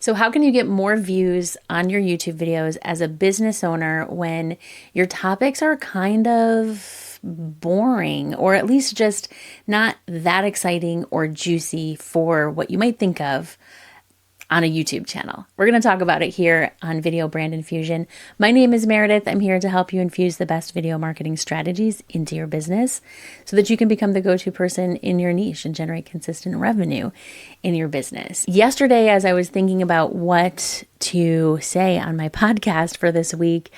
So how can you get more views on your YouTube videos as a business owner when your topics are kind of boring, or at least just not that exciting or juicy for what you might think of on a YouTube channel? We're going to talk about it here on Video Brand Infusion. My name is Meredith. I'm here to help you infuse the best video marketing strategies into your business so that you can become the go-to person in your niche and generate consistent revenue in your business. Yesterday, as I was thinking about what to say on my podcast for this week,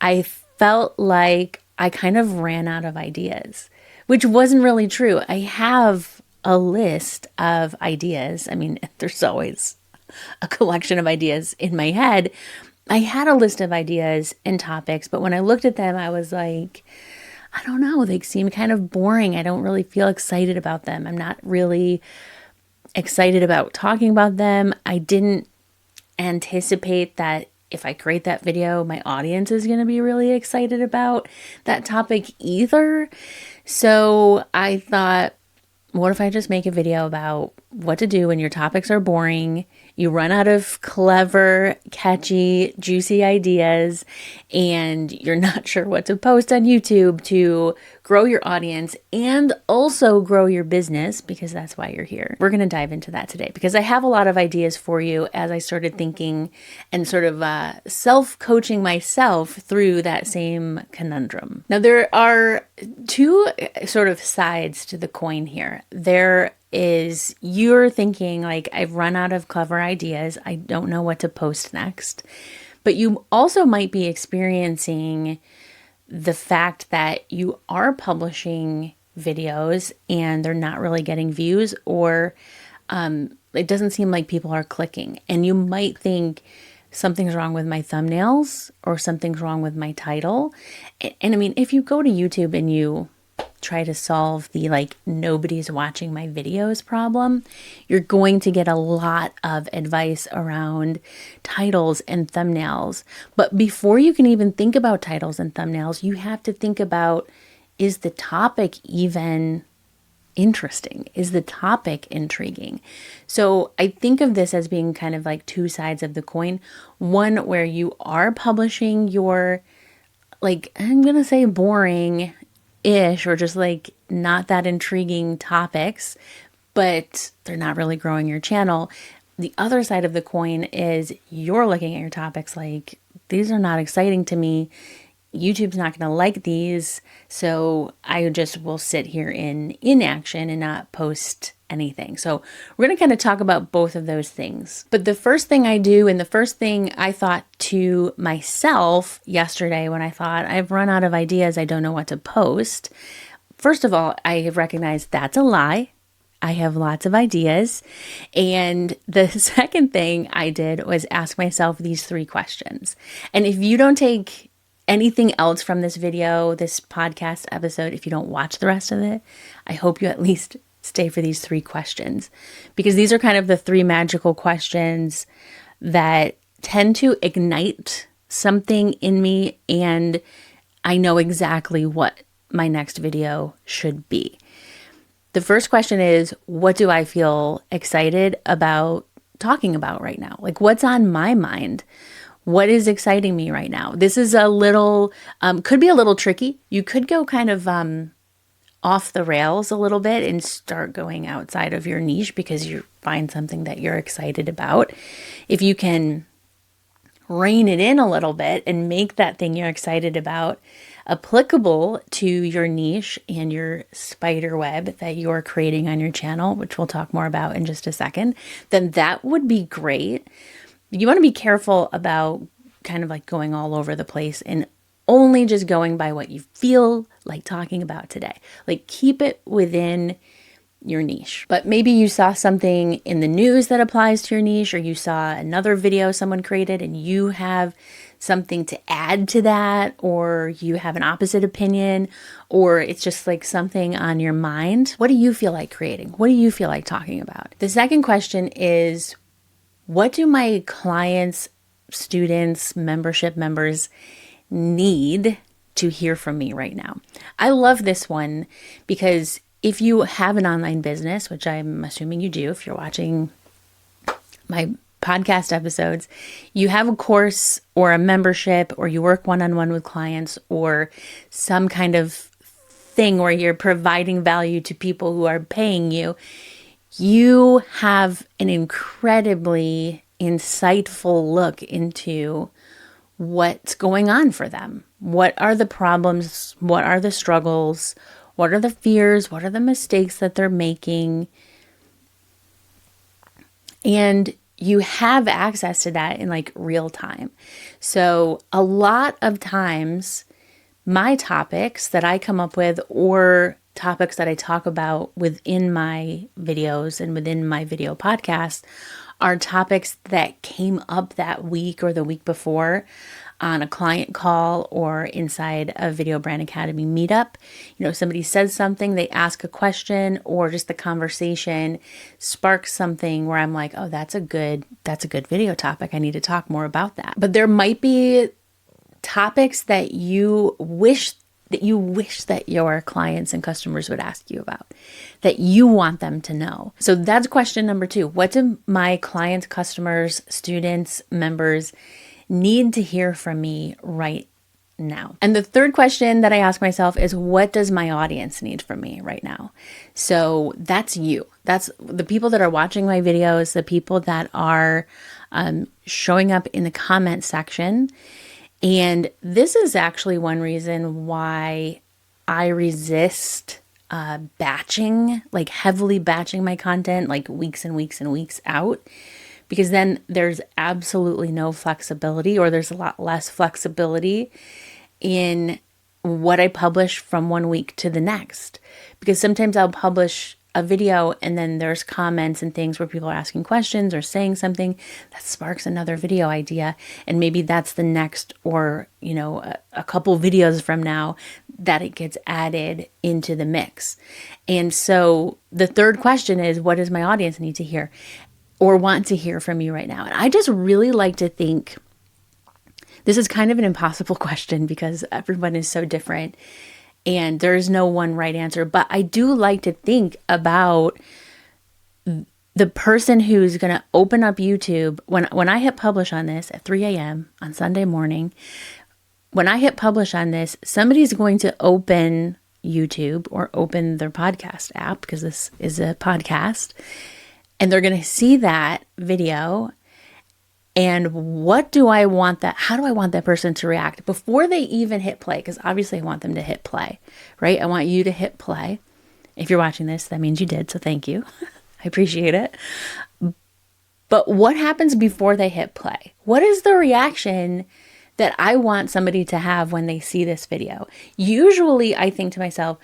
I felt like I kind of ran out of ideas, which wasn't really true. I have a list of ideas. I mean, there's always a collection of ideas in my head. I had a list of ideas and topics, but when I looked at them, I was like, I don't know, they seem kind of boring. I don't really feel excited about them. I'm not really excited about talking about them. I didn't anticipate that if I create that video, my audience is going to be really excited about that topic either. So I thought, what if I just make a video about what to do when your topics are boring, you run out of clever, catchy, juicy ideas, and you're not sure what to post on YouTube to grow your audience and also grow your business, because that's why you're here. We're going to dive into that today because I have a lot of ideas for you as I started thinking and sort of self-coaching myself through that same conundrum. Now, there are two sort of sides to the coin here. There is you're thinking like, I've run out of clever ideas. I don't know what to post next. But you also might be experiencing the fact that you are publishing videos and they're not really getting views, or it doesn't seem like people are clicking. And you might think something's wrong with my thumbnails or something's wrong with my title. And I mean, if you go to YouTube and you try to solve the like nobody's watching my videos problem, you're going to get a lot of advice around titles and thumbnails. But before you can even think about titles and thumbnails, you have to think about, is the topic even interesting? Is the topic intriguing? So I think of this as being kind of like two sides of the coin. One where you are publishing your, like, I'm going to say boring ish, or just like not that intriguing topics, but they're not really growing your channel. The other side of the coin is you're looking at your topics like, these are not exciting to me. YouTube's not going to like these. So I just will sit here in inaction and not post anything. So we're going to kind of talk about both of those things. But the first thing I do, and the first thing I thought to myself yesterday when I thought I've run out of ideas, I don't know what to post. First of all, I have recognized that's a lie. I have lots of ideas. And the second thing I did was ask myself these three questions. And if you don't take anything else from this video, this podcast episode, if you don't watch the rest of it, I hope you at least stay for these three questions, because these are kind of the three magical questions that tend to ignite something in me, and I know exactly what my next video should be. The first question is, what do I feel excited about talking about right now? Like, what's on my mind? What is exciting me right now? This is a little, could be a little tricky. You could go kind of off the rails a little bit and start going outside of your niche because you find something that you're excited about. If you can rein it in a little bit and make that thing you're excited about applicable to your niche and your spider web that you're creating on your channel, which we'll talk more about in just a second, then that would be great. You want to be careful about kind of like going all over the place and only just going by what you feel like talking about today. Like, keep it within your niche. But maybe you saw something in the news that applies to your niche, or you saw another video someone created and you have something to add to that, or you have an opposite opinion, or it's just like something on your mind. What do you feel like creating? What do you feel like talking about? The second question is, what do my clients, students, membership members need to hear from me right now? I love this one because if you have an online business, which I'm assuming you do, if you're watching my podcast episodes, you have a course or a membership, or you work one-on-one with clients, or some kind of thing where you're providing value to people who are paying you, you have an incredibly insightful look into what's going on for them. What are the problems? What are the struggles? What are the fears? What are the mistakes that they're making? And you have access to that in like real time. So a lot of times my topics that I come up with, or topics that I talk about within my videos and within my video podcast, are topics that came up that week or the week before on a client call or inside a Video Brand Academy meetup. You know, somebody says something, they ask a question, or just the conversation sparks something where I'm like, oh, that's a good video topic. I need to talk more about that. But there might be topics that you wish that your clients and customers would ask you about, that you want them to know. So that's question number 2. What do my clients, customers, students, members need to hear from me right now? And the third question that I ask myself is, what does my audience need from me right now? So that's you. That's the people that are watching my videos, the people that are showing up in the comment section. And this is actually one reason why I resist batching, like heavily batching my content, like weeks and weeks and weeks out, because then there's absolutely no flexibility, or there's a lot less flexibility in what I publish from one week to the next. Because sometimes I'll publish a video and then there's comments and things where people are asking questions or saying something that sparks another video idea. And maybe that's the next, or, you know, a couple videos from now that it gets added into the mix. And so the third question is, what does my audience need to hear or want to hear from you right now? And I just really like to think, this is kind of an impossible question because everyone is so different and there's no one right answer. But I do like to think about the person who's going to open up YouTube. When I hit publish on this at 3 a.m. on Sunday morning, when I hit publish on this, somebody's going to open YouTube or open their podcast app, because this is a podcast, and they're going to see that video. And how do I want that person to react before they even hit play? Because obviously I want them to hit play, right? I want you to hit play. If you're watching this, that means you did. So thank you. I appreciate it. But what happens before they hit play? What is the reaction that I want somebody to have when they see this video? Usually I think to myself,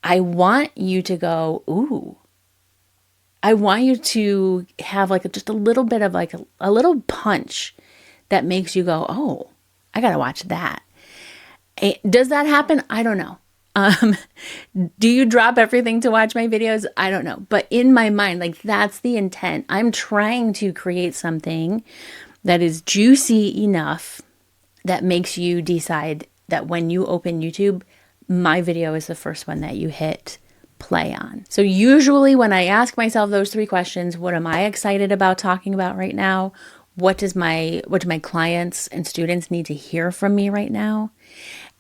I want you to go, ooh. I want you to have like just a little bit of like a little punch that makes you go, oh, I got to watch that. Does that happen? I don't know. Do you drop everything to watch my videos? I don't know. But in my mind, like that's the intent. I'm trying to create something that is juicy enough that makes you decide that when you open YouTube, my video is the first one that you hit play on. So usually when I ask myself those 3 questions, what am I excited about talking about right now? What do my clients and students need to hear from me right now?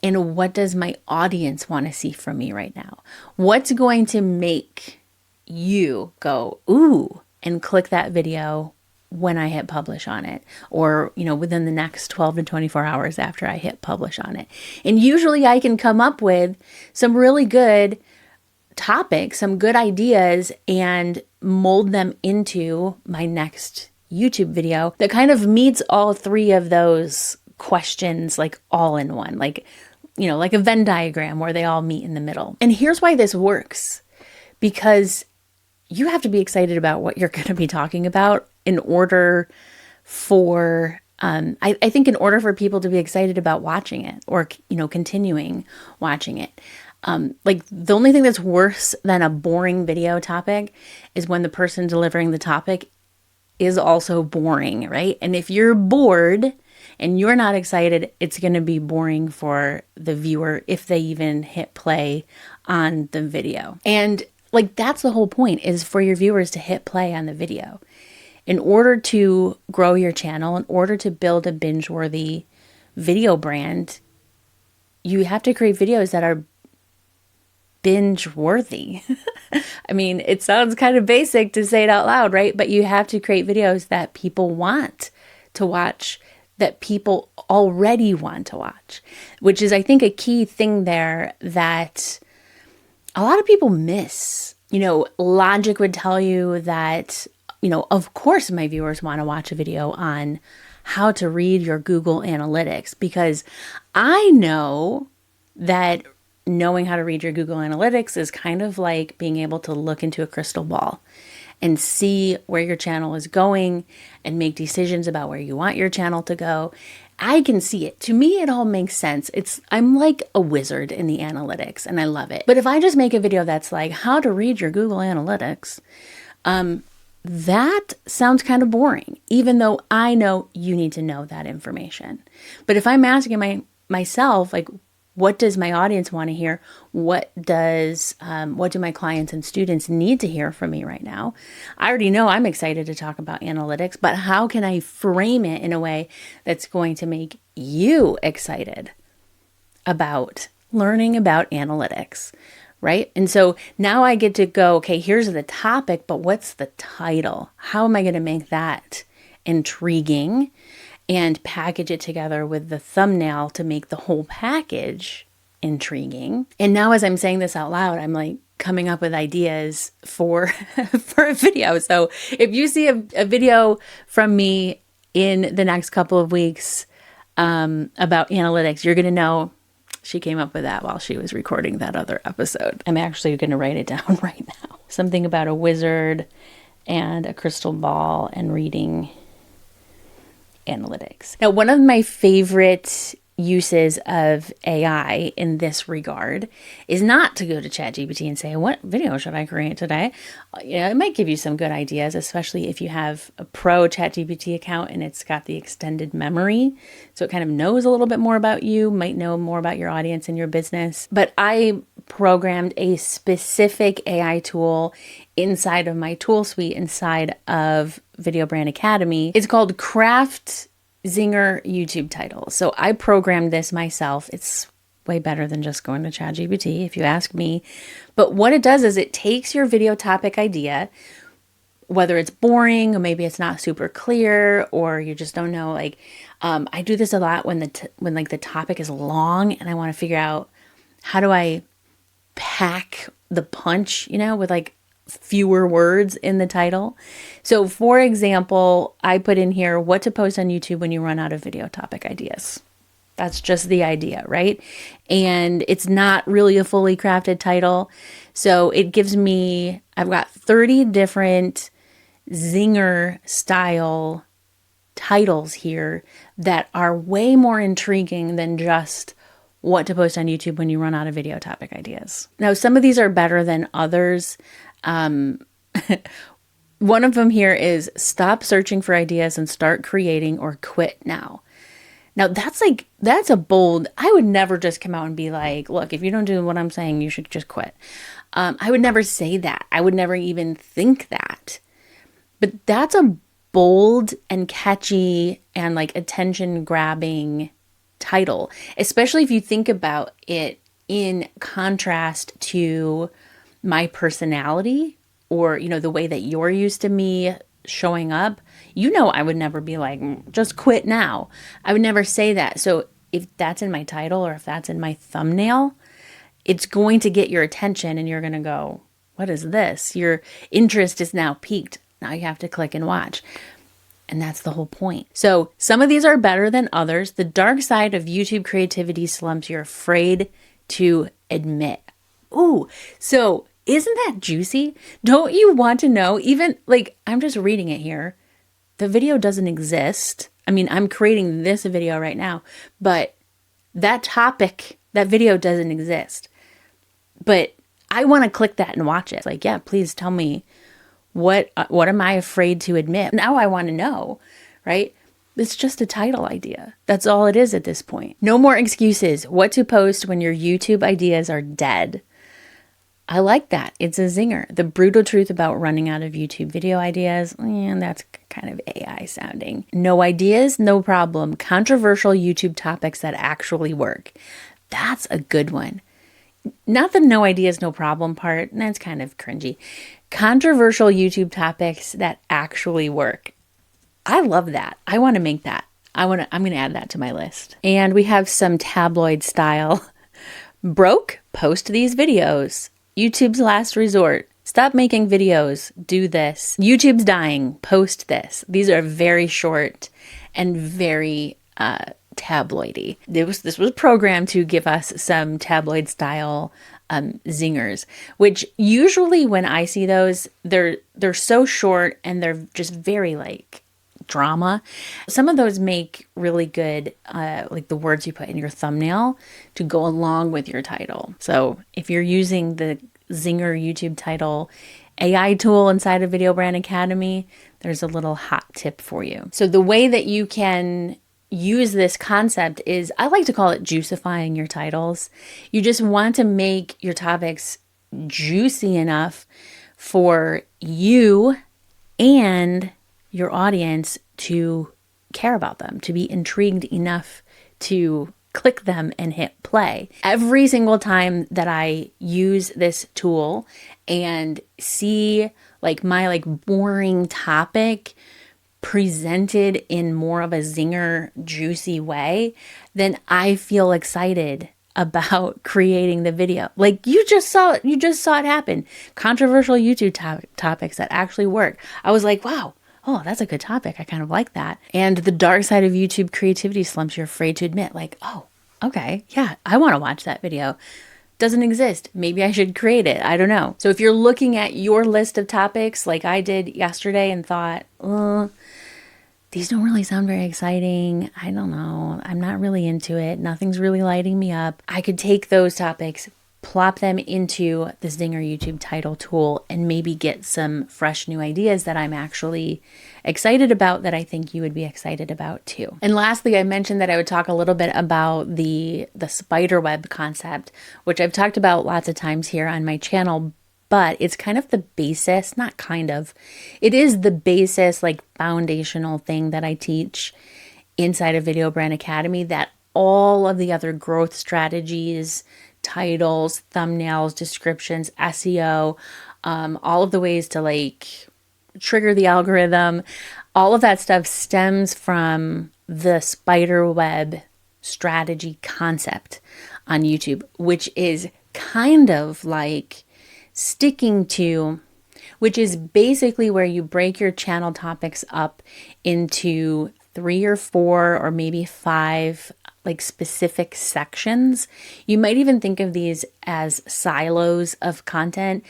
And what does my audience want to see from me right now? What's going to make you go, ooh, and click that video when I hit publish on it, or, you know, within the next 12 to 24 hours after I hit publish on it? And usually I can come up with some really good topics, some good ideas, and mold them into my next YouTube video that kind of meets all 3 of those questions, like all in one, like, you know, like a Venn diagram where they all meet in the middle. And here's why this works, because you have to be excited about what you're going to be talking about in order for I think in order for people to be excited about watching it, or, you know, continuing watching it. Like the only thing that's worse than a boring video topic is when the person delivering the topic is also boring, right? And if you're bored and you're not excited, it's going to be boring for the viewer if they even hit play on the video. And like that's the whole point, is for your viewers to hit play on the video. in order to grow your channel, in order to build a binge-worthy video brand, you have to create videos that are binge-worthy. I mean, it sounds kind of basic to say it out loud, right? But you have to create videos that people want to watch, that people already want to watch, which is, I think, a key thing there that a lot of people miss. You know, logic would tell you that, you know, of course my viewers want to watch a video on how to read your Google Analytics, because I know that knowing how to read your Google Analytics is kind of like being able to look into a crystal ball and see where your channel is going and make decisions about where you want your channel to go. I can see it. To me, it all makes sense. I'm like a wizard in the analytics and I love it. But if I just make a video that's like how to read your Google Analytics, that sounds kind of boring, even though I know you need to know that information. But if I'm asking myself, like, what does my audience want to hear? What do my clients and students need to hear from me right now? I already know I'm excited to talk about analytics, but how can I frame it in a way that's going to make you excited about learning about analytics, right? And so now I get to go, okay, here's the topic, but what's the title? How am I going to make that intriguing and package it together with the thumbnail to make the whole package intriguing? And now as I'm saying this out loud, I'm like coming up with ideas for a video. So if you see a video from me in the next couple of weeks about analytics, you're going to know she came up with that while she was recording that other episode. I'm actually going to write it down right now. Something about a wizard and a crystal ball and reading analytics. Now, one of my favorite uses of AI in this regard is not to go to ChatGPT and say, what video should I create today? Yeah, it might give you some good ideas, especially if you have a pro ChatGPT account and it's got the extended memory. So it kind of knows a little bit more about you, might know more about your audience and your business. But I programmed a specific AI tool inside of my tool suite inside of Video Brand Academy. It's called Craft Zinger YouTube title. So I programmed this myself. It's way better than just going to ChatGPT, if you ask me. But what it does is it takes your video topic idea, whether it's boring or maybe it's not super clear or you just don't know. Like I do this a lot when the topic is long and I want to figure out how do I pack the punch, you know, with like fewer words in the title. So for example, I put in here what to post on YouTube when you run out of video topic ideas. That's just the idea, right? And it's not really a fully crafted title. So it gives me, I've got 30 different Zinger style titles here that are way more intriguing than just what to post on YouTube when you run out of video topic ideas. Now, some of these are better than others. One of them here is stop searching for ideas and start creating or quit now. Now that's a bold, I would never just come out and be like, look, if you don't do what I'm saying, you should just quit. I would never say that. I would never even think that. But that's a bold and catchy and like attention grabbing title, especially if you think about it in contrast to my personality or, you know, the way that you're used to me showing up. You know, I would never be like, just quit now. I would never say that. So if that's in my title or if that's in my thumbnail, it's going to get your attention and you're going to go, what is this? Your interest is now piqued. Now you have to click and watch. And that's the whole point. So some of these are better than others. The dark side of YouTube creativity slumps you're afraid to admit. Ooh, so isn't that juicy? Don't you want to know? Even like, I'm just reading it here. The video doesn't exist. I mean, I'm creating this video right now, but that topic, that video doesn't exist. But I want to click that and watch it. Like, yeah, please tell me what am I afraid to admit? Now I want to know, right? It's just a title idea. That's all it is at this point. No more excuses. What to post when your YouTube ideas are dead. I like that. It's a zinger. The brutal truth about running out of YouTube video ideas, that's kind of AI sounding. No ideas, no problem. Controversial YouTube topics that actually work. That's a good one. Not the no ideas, no problem part. That's kind of cringy. Controversial YouTube topics that actually work. I love that. I want to make that. I'm going to add that to my list. And we have some tabloid style. Broke? Post these videos. YouTube's last resort. Stop making videos. Do this. YouTube's dying. Post this. These are very short and very tabloidy. This was programmed to give us some tabloid style zingers, which usually when I see those, they're so short and they're just very like drama. Some of those make really good, like the words you put in your thumbnail to go along with your title. So if you're using the Zinger YouTube title AI tool inside of Video Brand Academy, there's a little hot tip for you. So the way that you can use this concept is, I like to call it juicifying your titles. You just want to make your topics juicy enough for you and your audience to care about them, to be intrigued enough to click them and hit play. Every single time that I use this tool and see like my like boring topic presented in more of a zinger, juicy way, then I feel excited about creating the video. Like you just saw it happen. Controversial YouTube topics that actually work. I was like, wow, oh, that's a good topic. I kind of like that. And the dark side of YouTube creativity slumps you're afraid to admit, like, oh, okay, yeah, I want to watch that video. Doesn't exist. Maybe I should create it. I don't know. So if you're looking at your list of topics like I did yesterday and thought, these don't really sound very exciting. I don't know. I'm not really into it. Nothing's really lighting me up. I could take those topics, plop them into the Zinger YouTube title tool, and maybe get some fresh new ideas that I'm actually excited about that I think you would be excited about too. And lastly, I mentioned that I would talk a little bit about the spider web concept, which I've talked about lots of times here on my channel, but it's kind of the basis, not kind of, it is the basis, like foundational thing that I teach inside of Video Brand Academy that all of the other growth strategies, titles, thumbnails, descriptions, SEO, all of the ways to like trigger the algorithm, all of that stuff stems from the spider web strategy concept on YouTube, which is kind of like sticking to, which is basically where you break your channel topics up into 3 or 4 or maybe 5 like specific sections. You might even think of these as silos of content,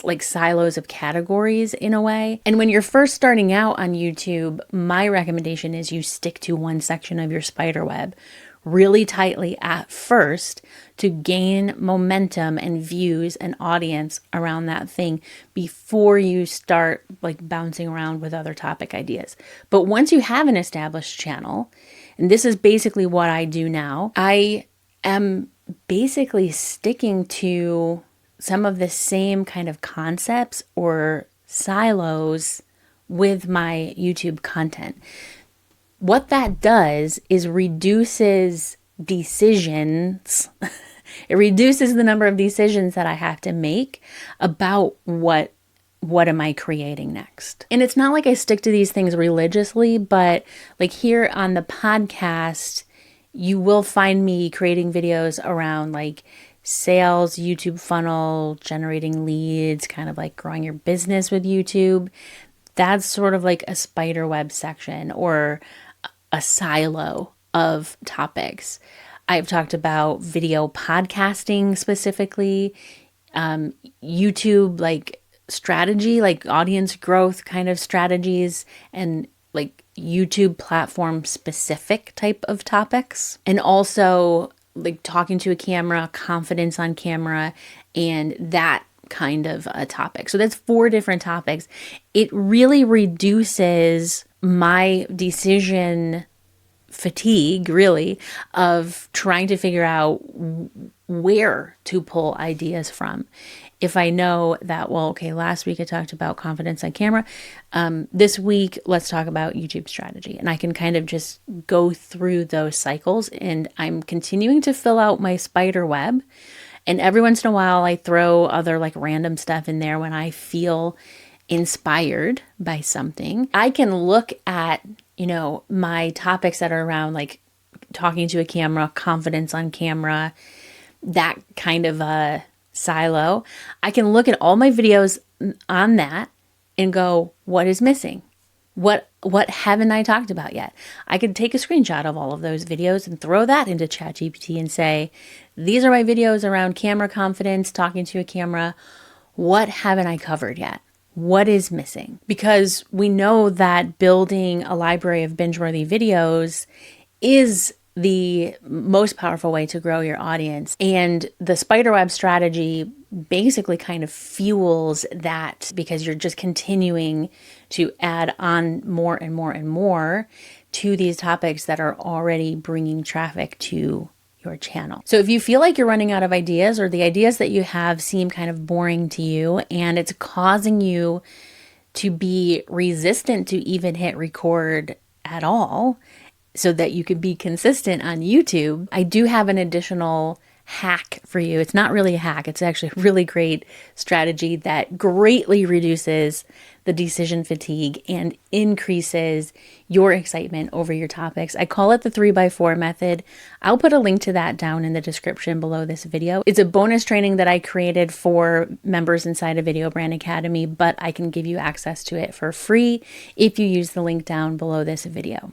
like silos of categories in a way. And when you're first starting out on YouTube, my recommendation is you stick to one section of your spider web really tightly at first to gain momentum and views and audience around that thing before you start like bouncing around with other topic ideas. But once you have an established channel, and this is basically what I do now, I am basically sticking to some of the same kind of concepts or silos with my YouTube content. What that does is reduces decisions. It reduces the number of decisions that I have to make about what am I creating next. And it's not like I stick to these things religiously, but like here on the podcast, you will find me creating videos around like sales, YouTube funnel, generating leads, kind of like growing your business with YouTube. That's sort of like a spider web section or a silo of topics. I've talked about video podcasting specifically, YouTube like strategy, like audience growth kind of strategies, and like YouTube platform specific type of topics. And also like talking to a camera, confidence on camera, and that kind of a topic. So that's 4 different topics. It really reduces my decision fatigue, really, of trying to figure out where to pull ideas from. if I know that, well, okay, last week I talked about confidence on camera. This week, let's talk about YouTube strategy. And I can kind of just go through those cycles, and I'm continuing to fill out my spider web. And every once in a while, I throw other like random stuff in there when I feel inspired by something. I can look at, my topics that are around like talking to a camera, confidence on camera, that kind of a silo. I can look at all my videos on that and go, what is missing? What haven't I talked about yet? I could take a screenshot of all of those videos and throw that into ChatGPT and say, these are my videos around camera confidence, talking to a camera. What haven't I covered yet? What is missing? Because we know that building a library of binge-worthy videos is the most powerful way to grow your audience. And the spiderweb strategy basically kind of fuels that, because you're just continuing to add on more and more and more to these topics that are already bringing traffic to your channel. So if you feel like you're running out of ideas, or the ideas that you have seem kind of boring to you and it's causing you to be resistant to even hit record at all, so that you could be consistent on YouTube, I do have an additional hack for you. It's not really a hack. It's actually a really great strategy that greatly reduces the decision fatigue and increases your excitement over your topics. I call it the 3x4 method. I'll put a link to that down in the description below this video. It's a bonus training that I created for members inside of Video Brand Academy, but I can give you access to it for free if you use the link down below this video.